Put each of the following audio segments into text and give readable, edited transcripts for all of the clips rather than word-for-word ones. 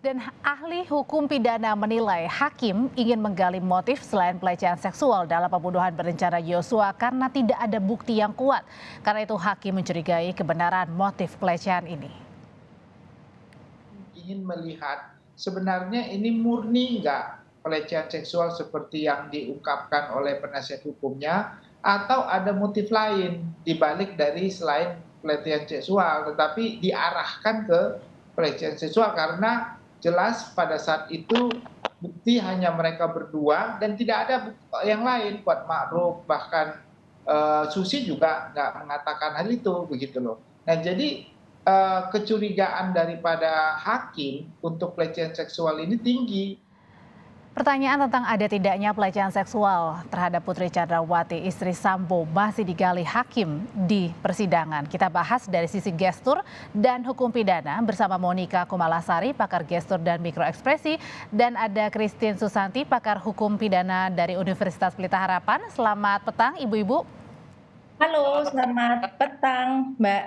Dan ahli hukum pidana menilai hakim ingin menggali motif selain pelecehan seksual dalam pembunuhan berencana Yosua karena tidak ada bukti yang kuat. Karena itu hakim mencurigai kebenaran motif pelecehan ini. Ingin melihat sebenarnya ini murni nggak pelecehan seksual seperti yang diungkapkan oleh penasihat hukumnya, atau ada motif lain dibalik dari selain pelecehan seksual, tetapi diarahkan ke pelecehan seksual karena jelas pada saat itu bukti hanya mereka berdua dan tidak ada bukti yang lain. Kuat Ma'ruf bahkan Susi juga nggak mengatakan hal itu, begitu loh. Nah jadi kecurigaan daripada hakim untuk pelecehan seksual ini tinggi. Pertanyaan tentang ada tidaknya pelecehan seksual terhadap Putri Chandrawati, istri Sambo, masih digali hakim di persidangan. Kita bahas dari sisi gestur dan hukum pidana bersama Monica Kumalasari, pakar gestur dan mikroekspresi, dan ada Christine Susanti, pakar hukum pidana dari Universitas Pelita Harapan. Selamat petang, ibu-ibu. Halo, selamat petang, Mbak.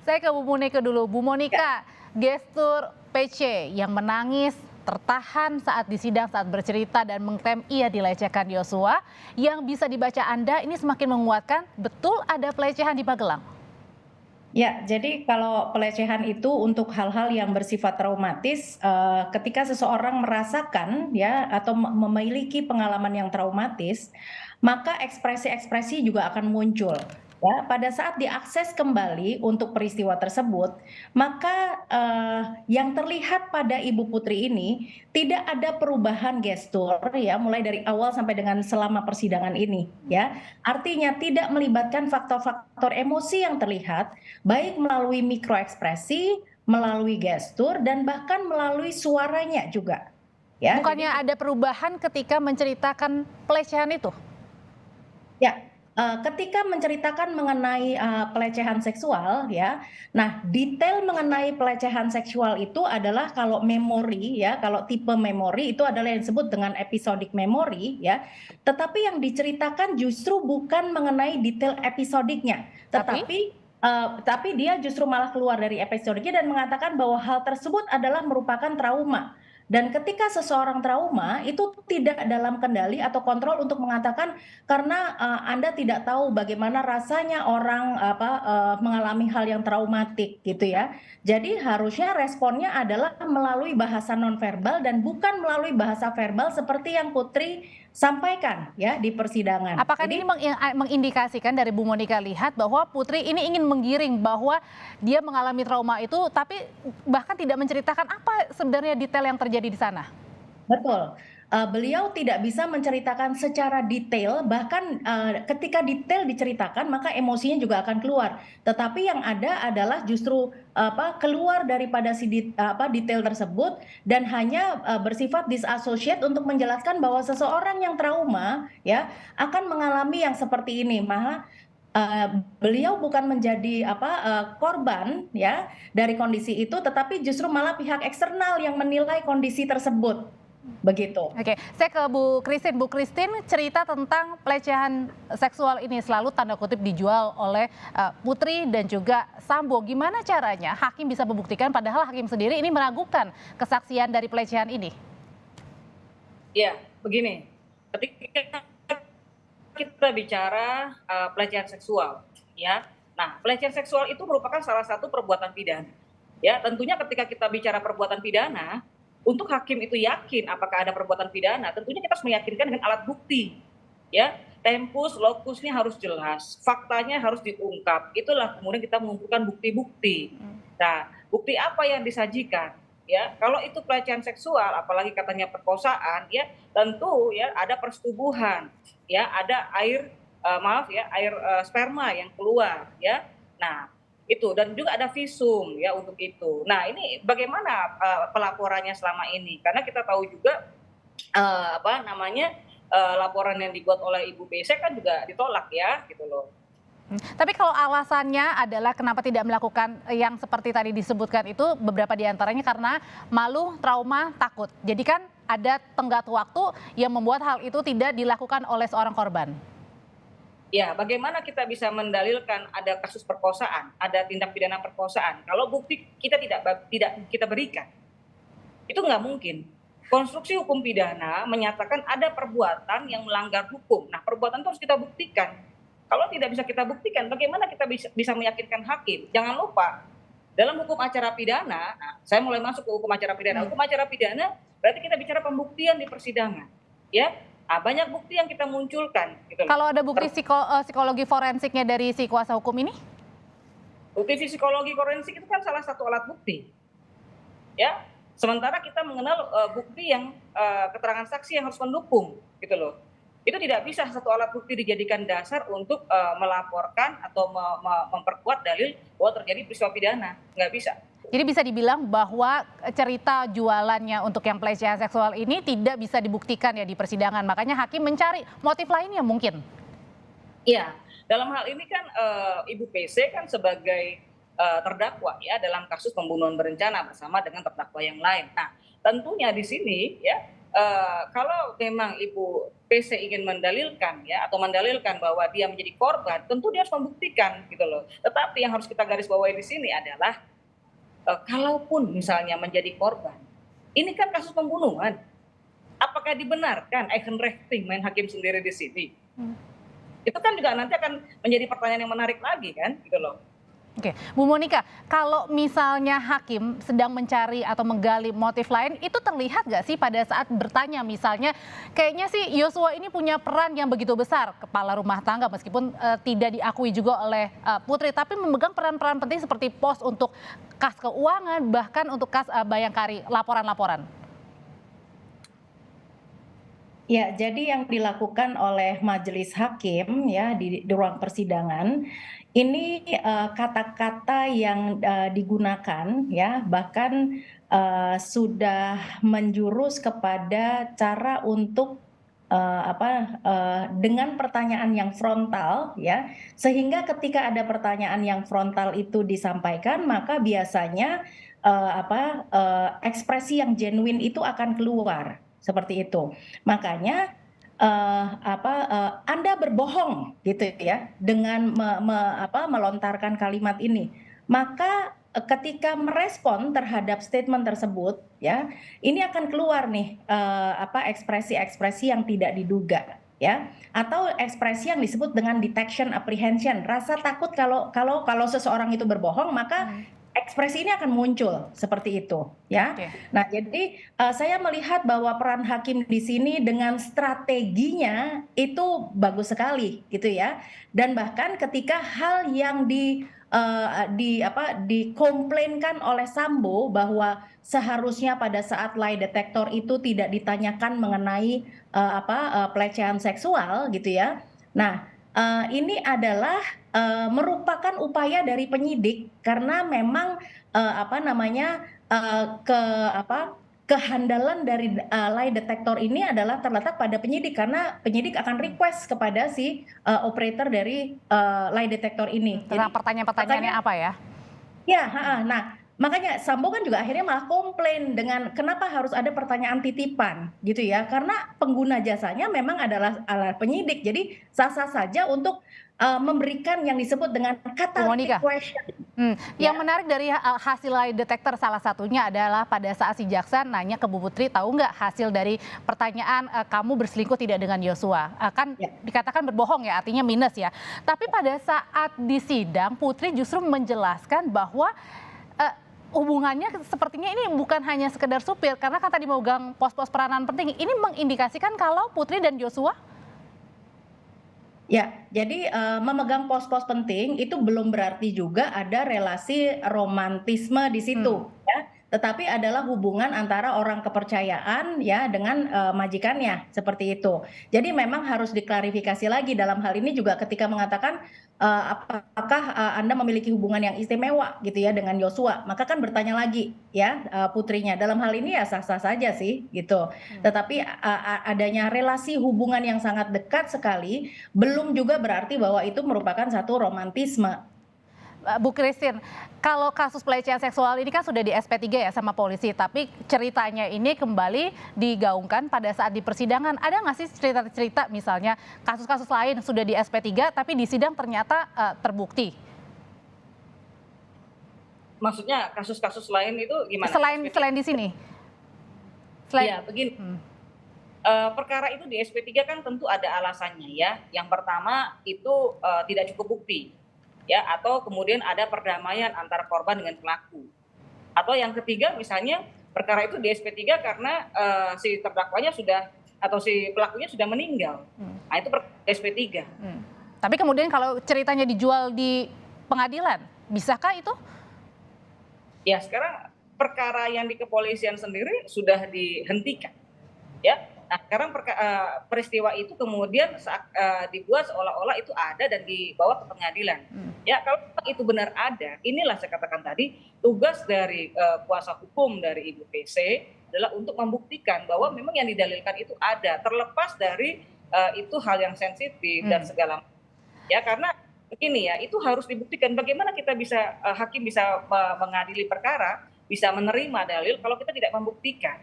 Saya ke Bu Monica dulu. Bu Monica, gestur PC yang menangis, tertahan saat di sidang saat bercerita dan mengklaim ia dilecehkan Yosua, yang bisa dibaca Anda ini semakin menguatkan betul ada pelecehan di Magelang. Ya, jadi kalau pelecehan itu untuk hal-hal yang bersifat traumatis, ketika seseorang merasakan ya atau memiliki pengalaman yang traumatis, maka ekspresi-ekspresi juga akan muncul. Ya, pada saat diakses kembali untuk peristiwa tersebut, maka yang terlihat pada Ibu Putri ini tidak ada perubahan gestur ya, mulai dari awal sampai dengan selama persidangan ini ya. Artinya tidak melibatkan faktor-faktor emosi yang terlihat baik melalui mikroekspresi, melalui gestur dan bahkan melalui suaranya juga. Ya, Bukannya ada perubahan ketika menceritakan pelecehan itu? Ya, ketika menceritakan mengenai pelecehan seksual ya, nah detail mengenai pelecehan seksual itu adalah kalau memori ya, kalau tipe memori itu adalah yang disebut dengan episodic memory ya, tetapi yang diceritakan justru bukan mengenai detail episodiknya, tapi dia justru malah keluar dari episodiknya dan mengatakan bahwa hal tersebut adalah merupakan trauma. Dan ketika seseorang trauma itu tidak dalam kendali atau kontrol untuk mengatakan karena Anda tidak tahu bagaimana rasanya orang mengalami hal yang traumatik gitu ya. Jadi harusnya responnya adalah melalui bahasa nonverbal dan bukan melalui bahasa verbal seperti yang Putri sampaikan ya di persidangan. Apakah ini mengindikasikan dari Bu Monica lihat bahwa Putri ini ingin menggiring bahwa dia mengalami trauma itu, tapi bahkan tidak menceritakan apa sebenarnya detail yang terjadi di sana? Betul. Beliau tidak bisa menceritakan secara detail, bahkan ketika detail diceritakan maka emosinya juga akan keluar. Tetapi yang ada adalah justru keluar daripada detail tersebut dan hanya bersifat disassociate untuk menjelaskan bahwa seseorang yang trauma ya akan mengalami yang seperti ini. Malah beliau bukan menjadi korban ya dari kondisi itu, tetapi justru malah pihak eksternal yang menilai kondisi tersebut. Begitu. Oke, saya ke Bu Christine. Bu Christine, cerita tentang pelecehan seksual ini selalu tanda kutip dijual oleh Putri dan juga Sambo. Gimana caranya hakim bisa membuktikan padahal hakim sendiri ini meragukan kesaksian dari pelecehan ini? Ya, begini. Ketika kita bicara pelecehan seksual, ya. Nah, pelecehan seksual itu merupakan salah satu perbuatan pidana. Ya, tentunya ketika kita bicara perbuatan pidana, untuk hakim itu yakin apakah ada perbuatan pidana, tentunya kita harus meyakinkan dengan alat bukti. Ya, tempus lokusnya harus jelas, faktanya harus diungkap. Itulah kemudian kita mengumpulkan bukti-bukti. Nah, bukti apa yang disajikan? Ya, kalau itu pelecehan seksual, apalagi katanya perkosaan, ya tentu ya ada persetubuhan, ya ada air air sperma yang keluar, ya. Nah, itu dan juga ada visum ya untuk itu. Nah, ini bagaimana pelaporannya selama ini? Karena kita tahu juga laporan yang dibuat oleh Ibu PC kan juga ditolak ya gitu loh. Tapi kalau alasannya adalah kenapa tidak melakukan yang seperti tadi disebutkan itu, beberapa diantaranya karena malu, trauma, takut. Jadi kan ada tenggat waktu yang membuat hal itu tidak dilakukan oleh seorang korban. Ya, bagaimana kita bisa mendalilkan ada kasus perkosaan, ada tindak pidana perkosaan, kalau bukti kita tidak kita berikan? Itu nggak mungkin. Konstruksi hukum pidana menyatakan ada perbuatan yang melanggar hukum. Nah, perbuatan itu harus kita buktikan. Kalau tidak bisa kita buktikan, bagaimana kita bisa meyakinkan hakim? Jangan lupa, dalam hukum acara pidana, nah, saya mulai masuk ke hukum acara pidana. Hukum acara pidana berarti kita bicara pembuktian di persidangan, ya. Nah, banyak bukti yang kita munculkan. Gitu loh. Kalau ada bukti psikologi forensiknya dari si kuasa hukum ini? Bukti psikologi forensik itu kan salah satu alat bukti, ya. Sementara kita mengenal bukti yang keterangan saksi yang harus mendukung, gitu loh. Itu tidak bisa satu alat bukti dijadikan dasar untuk melaporkan atau memperkuat dalil bahwa terjadi peristiwa pidana, nggak bisa. Jadi bisa dibilang bahwa cerita jualannya untuk yang pelecehan seksual ini tidak bisa dibuktikan ya di persidangan. Makanya hakim mencari motif lainnya mungkin. Iya, dalam hal ini kan Ibu PC kan sebagai terdakwa ya dalam kasus pembunuhan berencana bersama dengan terdakwa yang lain. Nah, tentunya di sini ya kalau memang Ibu PC ingin mendalilkan ya atau mendalilkan bahwa dia menjadi korban, tentu dia harus membuktikan gitu loh. Tetapi yang harus kita garis bawahi di sini adalah kalaupun misalnya menjadi korban, ini kan kasus pembunuhan. Apakah dibenarkan Eigenrechtling main hakim sendiri di sini? Itu kan juga nanti akan menjadi pertanyaan yang menarik lagi kan gitu loh. Oke, Bu Monika, kalau misalnya hakim sedang mencari atau menggali motif lain, itu terlihat nggak sih pada saat bertanya misalnya, kayaknya sih Yosua ini punya peran yang begitu besar, kepala rumah tangga meskipun tidak diakui juga oleh Putri, tapi memegang peran-peran penting seperti pos untuk kas keuangan, bahkan untuk kas Bayangkari, laporan-laporan. Ya, jadi yang dilakukan oleh majelis hakim ya di ruang persidangan ini kata-kata yang digunakan ya bahkan sudah menjurus kepada cara untuk dengan pertanyaan yang frontal ya sehingga ketika ada pertanyaan yang frontal itu disampaikan maka biasanya ekspresi yang genuine itu akan keluar. Seperti itu. Makanya Anda berbohong gitu ya dengan melontarkan kalimat ini. Maka ketika merespon terhadap statement tersebut ya, ini akan keluar nih ekspresi-ekspresi yang tidak diduga ya atau ekspresi yang disebut dengan detection apprehension, rasa takut kalau seseorang itu berbohong maka ekspresi ini akan muncul seperti itu ya. Okay. Nah, jadi saya melihat bahwa peran hakim di sini dengan strateginya itu bagus sekali gitu ya. Dan bahkan ketika hal yang dikomplainkan oleh Sambo bahwa seharusnya pada saat lie detector itu tidak ditanyakan mengenai pelecehan seksual gitu ya. Nah, ini adalah merupakan upaya dari penyidik karena memang kehandalan dari lie detector ini adalah terletak pada penyidik karena penyidik akan request kepada si operator dari lie detector ini. Tentang pertanyaan-pertanyaannya apa ya? Ya, nah makanya Sambo kan juga akhirnya malah komplain dengan kenapa harus ada pertanyaan titipan gitu ya karena pengguna jasanya memang adalah penyidik jadi sah-sah saja untuk memberikan yang disebut dengan catalytic question. Yang menarik dari hasil lie detector salah satunya adalah pada saat si jaksa nanya ke Bu Putri tahu nggak hasil dari pertanyaan kamu berselingkuh tidak dengan Yosua kan dikatakan berbohong ya artinya minus ya. Tapi pada saat di sidang Putri justru menjelaskan bahwa hubungannya sepertinya ini bukan hanya sekedar supir karena kan tadi memegang pos-pos peranan penting. Ini mengindikasikan kalau Putri dan Yosua ya, jadi memegang pos-pos penting itu belum berarti juga ada relasi romantisme di situ ya. Tetapi adalah hubungan antara orang kepercayaan ya dengan majikannya seperti itu. Jadi memang harus diklarifikasi lagi dalam hal ini juga ketika mengatakan apakah Anda memiliki hubungan yang istimewa gitu ya dengan Yosua. Maka kan bertanya lagi ya putrinya. Dalam hal ini ya sah-sah saja sih gitu. Tetapi adanya relasi hubungan yang sangat dekat sekali belum juga berarti bahwa itu merupakan satu romantisme. Bu Christine, kalau kasus pelecehan seksual ini kan sudah di SP3 ya sama polisi, tapi ceritanya ini kembali digaungkan pada saat di persidangan. Ada nggak sih cerita-cerita misalnya kasus-kasus lain sudah di SP3 tapi di sidang ternyata terbukti? Maksudnya kasus-kasus lain itu gimana? Selain di sini? Ya, begini. Perkara itu di SP3 kan tentu ada alasannya ya. Yang pertama itu tidak cukup bukti, ya, atau kemudian ada perdamaian antara korban dengan pelaku. Atau yang ketiga misalnya perkara itu di SP3 karena si terdakwanya sudah atau si pelakunya sudah meninggal. Nah itu SP3. Tapi kemudian kalau ceritanya dijual di pengadilan, bisakah itu? Ya sekarang perkara yang di kepolisian sendiri sudah dihentikan, ya. Nah sekarang peristiwa itu kemudian dibuat seolah-olah itu ada dan dibawa ke pengadilan. Ya kalau itu benar ada, inilah saya katakan tadi tugas dari kuasa hukum dari Ibu PC adalah untuk membuktikan bahwa memang yang didalilkan itu ada, terlepas dari itu hal yang sensitif dan segala macam. Ya karena begini ya, itu harus dibuktikan. Bagaimana kita bisa hakim bisa mengadili perkara, bisa menerima dalil kalau kita tidak membuktikan.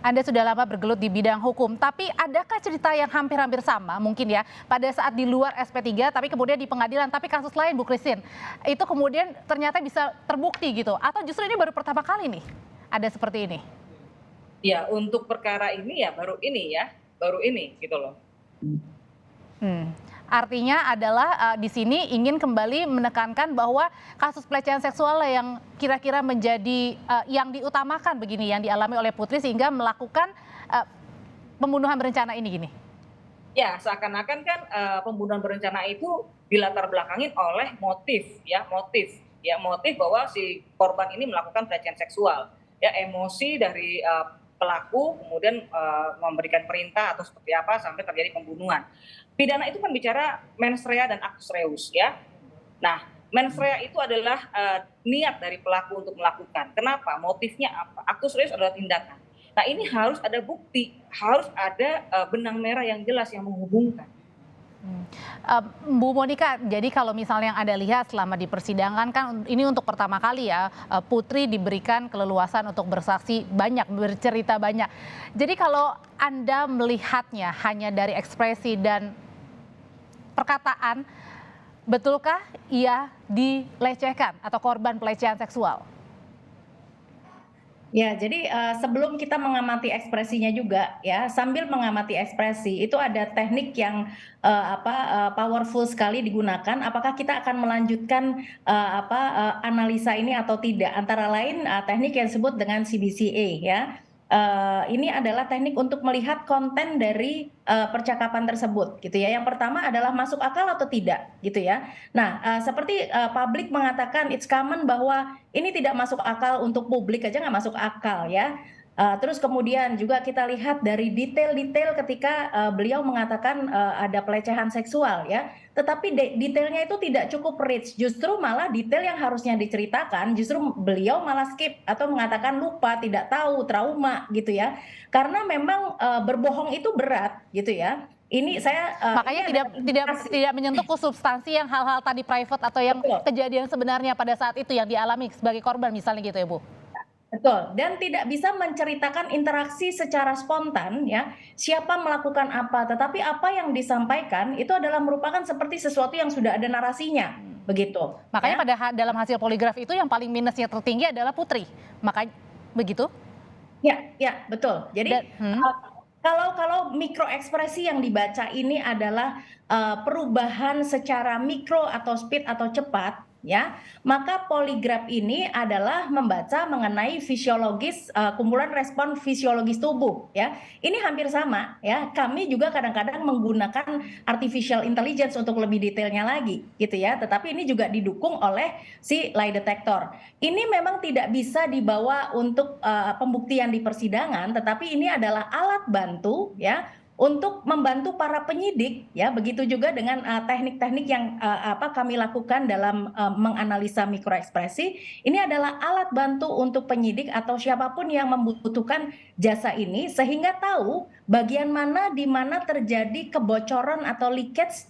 Anda sudah lama bergelut di bidang hukum, tapi adakah cerita yang hampir-hampir sama mungkin ya pada saat di luar SP3 tapi kemudian di pengadilan, tapi kasus lain Bu Christine, itu kemudian ternyata bisa terbukti gitu, atau justru ini baru pertama kali nih ada seperti ini? Ya untuk perkara ini ya baru ini gitu loh. Artinya adalah di sini ingin kembali menekankan bahwa kasus pelecehan seksual yang kira-kira menjadi yang diutamakan begini, yang dialami oleh Putri sehingga melakukan pembunuhan berencana ini gini. Ya seakan-akan kan pembunuhan berencana itu dilatar belakangin oleh motif bahwa si korban ini melakukan pelecehan seksual. Ya emosi dari pelaku kemudian memberikan perintah atau seperti apa sampai terjadi pembunuhan. Pidana itu kan bicara mens rea dan actus reus ya. Nah, mens rea itu adalah niat dari pelaku untuk melakukan. Kenapa? Motifnya apa? Actus reus adalah tindakan. Nah, ini harus ada bukti, harus ada benang merah yang jelas yang menghubungkan. Bu Monika, jadi kalau misalnya yang Anda lihat selama di persidangan kan ini untuk pertama kali ya Putri diberikan keleluasan untuk bersaksi banyak, bercerita banyak. Jadi kalau Anda melihatnya hanya dari ekspresi dan perkataan, betulkah ia dilecehkan atau korban pelecehan seksual? Ya, jadi sebelum kita mengamati ekspresinya juga ya, sambil mengamati ekspresi itu ada teknik yang powerful sekali digunakan. Apakah kita akan melanjutkan analisa ini atau tidak? Antara lain teknik yang disebut dengan CBCA ya. Ini adalah teknik untuk melihat konten dari percakapan tersebut gitu ya. Yang pertama adalah masuk akal atau tidak gitu ya. Nah, seperti publik mengatakan it's common bahwa ini tidak masuk akal, untuk publik aja nggak masuk akal ya. Terus kemudian juga kita lihat dari detail-detail ketika beliau mengatakan ada pelecehan seksual ya. Tetapi detailnya itu tidak cukup rich, justru malah detail yang harusnya diceritakan justru beliau malah skip atau mengatakan lupa, tidak tahu, trauma gitu ya. Karena memang berbohong itu berat gitu ya. Ini saya makanya tidak menyentuh ke substansi yang hal-hal tadi private atau yang kejadian sebenarnya pada saat itu yang dialami sebagai korban misalnya gitu ya Bu. Betul, dan tidak bisa menceritakan interaksi secara spontan ya, siapa melakukan apa, tetapi apa yang disampaikan itu adalah merupakan seperti sesuatu yang sudah ada narasinya, begitu. Makanya ya. dalam hasil poligraf itu yang paling minusnya tertinggi adalah Putri, makanya begitu? Ya, betul. Jadi kalau mikro ekspresi yang dibaca ini adalah perubahan secara mikro atau speed atau cepat, ya, maka poligraf ini adalah membaca mengenai fisiologis kumpulan respon fisiologis tubuh ya. Ini hampir sama ya. Kami juga kadang-kadang menggunakan artificial intelligence untuk lebih detailnya lagi gitu ya. Tetapi ini juga didukung oleh si lie detector. Ini memang tidak bisa dibawa untuk pembuktian di persidangan, tetapi ini adalah alat bantu ya untuk membantu para penyidik ya, begitu juga dengan teknik-teknik yang kami lakukan dalam menganalisa mikroekspresi. Ini adalah alat bantu untuk penyidik atau siapapun yang membutuhkan jasa ini sehingga tahu bagian mana di mana terjadi kebocoran atau leakage,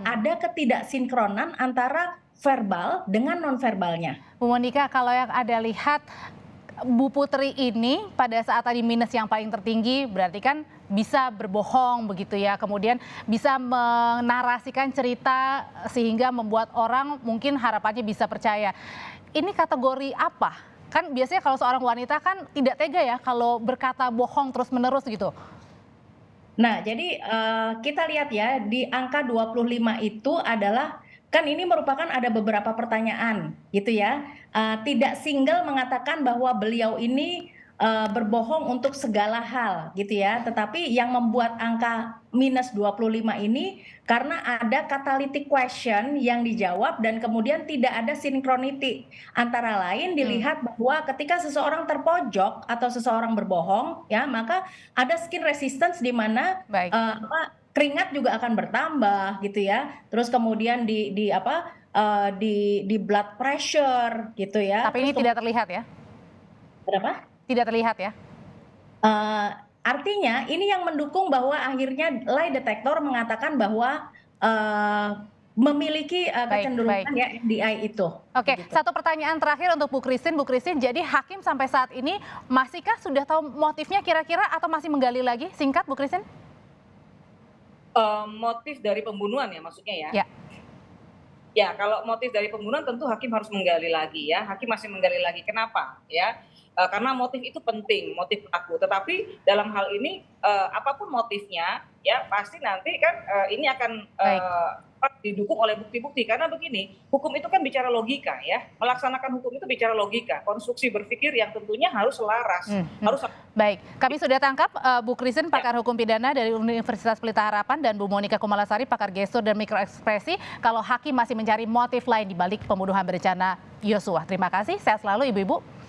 ada ketidaksinkronan antara verbal dengan nonverbalnya. Bu Monika, kalau yang Anda lihat Bu Putri ini pada saat tadi minus yang paling tertinggi berarti kan bisa berbohong begitu ya, kemudian bisa menarasikan cerita sehingga membuat orang mungkin harapannya bisa percaya. Ini kategori apa Kan biasanya kalau seorang wanita kan tidak tega ya kalau berkata bohong terus-menerus gitu. Nah, jadi kita lihat ya di angka 25 itu adalah kan ini merupakan ada beberapa pertanyaan gitu ya. Tidak single mengatakan bahwa beliau ini berbohong untuk segala hal gitu ya. Tetapi yang membuat angka minus 25 ini karena ada catalytic question yang dijawab dan kemudian tidak ada synchronity. Antara lain dilihat bahwa ketika seseorang terpojok atau seseorang berbohong ya, maka ada skin resistance di mana Baik. keringat juga akan bertambah gitu ya. Terus kemudian di blood pressure gitu ya. Tapi ini tidak terlihat ya? Kenapa? Tidak terlihat ya? Artinya ini yang mendukung bahwa akhirnya lie detector mengatakan bahwa memiliki kecenderungan ya MDI itu. Oke, Begitu. satu pertanyaan terakhir untuk Bu Christine. Bu Christine, jadi hakim sampai saat ini masihkah sudah tahu motifnya kira-kira atau masih menggali lagi? Singkat, Bu Christine. Motif dari pembunuhan ya maksudnya ya? Ya. Ya, kalau motif dari pembunuhan tentu hakim harus menggali lagi ya. Hakim masih menggali lagi. Kenapa? Ya, karena motif itu penting, motif pelaku. Tetapi dalam hal ini apapun motifnya, ya pasti nanti kan ini akan didukung oleh bukti-bukti. Karena begini, hukum itu kan bicara logika ya. Melaksanakan hukum itu bicara logika, konstruksi berpikir yang tentunya harus selaras. Harus. Baik, kami sudah tangkap Bu Christine, pakar hukum pidana dari Universitas Pelita Harapan, dan Bu Monika Kumalasari, pakar gestur dan mikroekspresi, kalau hakim masih mencari motif lain di balik pembunuhan berencana Yosua. Terima kasih, sehat selalu Ibu-Ibu.